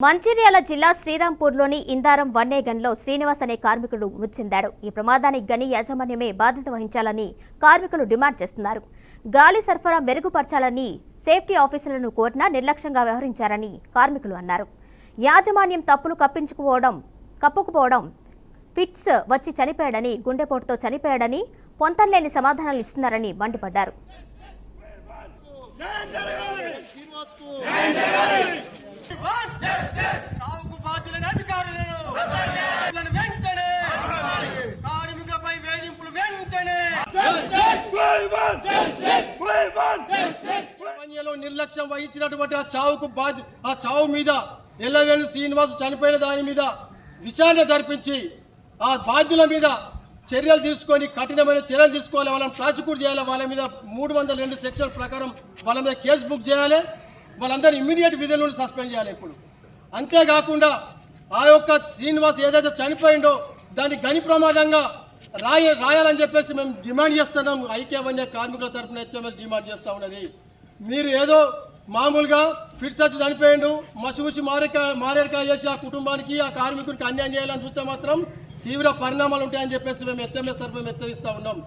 మంచిర్యాల జిల్లా శ్రీరాంపూర్లోని ఇందారం వన్నేగన్లో శ్రీనివాస్ అనే కార్మికుడు మృతి చెందాడు. ఈ ప్రమాదానికి గని యాజమాన్యమే బాధ్యత వహించాలని కార్మికులు డిమాండ్ చేస్తున్నారు. గాలి సరఫరా మెరుగుపరచాలని సేఫ్టీ ఆఫీసర్లను కోరినా నిర్లక్ష్యంగా వ్యవహరించారని కార్మికులు అన్నారు. యాజమాన్యం తప్పులు కప్పుకుపోవడం, ఫిట్స్ వచ్చి చనిపోయాడని, గుండెపోటుతో చనిపోయాడని పొంతనలేని సమాధానాలు ఇస్తున్నారని మండిపడ్డారు. నిర్లక్ష్యం వహించినటువంటి ఆ చావు మీద ఎల్లవేలు శ్రీనివాస్ చనిపోయిన దాని మీద విచారణ జరిపించి ఆ బాధ్యుల మీద చర్యలు తీసుకొని కఠినమైన చర్యలు తీసుకోవాలి. వాళ్ళని ప్రాసిక్యూట్ చేయాలి. వాళ్ళ మీద 302 సెక్షన్ ప్రకారం వాళ్ళ మీద కేసు బుక్ చేయాలి. వాళ్ళందరూ ఇమ్మీడియట్ విధుల నుండి సస్పెండ్ చేయాలి. ఇప్పుడు అంతేకాకుండా ఆ యొక్క శ్రీనివాస్ ఏదైతే చనిపోయిందో దాన్ని గని ప్రమాదంగా రాయాలని చెప్పేసి మేము డిమాండ్ చేస్తున్నాం. ఐక్యవన్య కార్మికుల తరఫున హెచ్ఎంఎస్ డిమాండ్ చేస్తూ ఉన్నది. మీరు ఏదో మామూలుగా ఫిట్స్ వచ్చి చనిపోయిండు, మసిమూసి మారేడుకాయ చేసి ఆ కుటుంబానికి ఆ కార్మికుడికి అన్యాయం చేయాలని చూస్తే మాత్రం తీవ్ర పరిణామాలు ఉంటాయని చెప్పేసి మేము హెచ్ఎంఎస్ తరఫున హెచ్చరిస్తూ ఉన్నాం.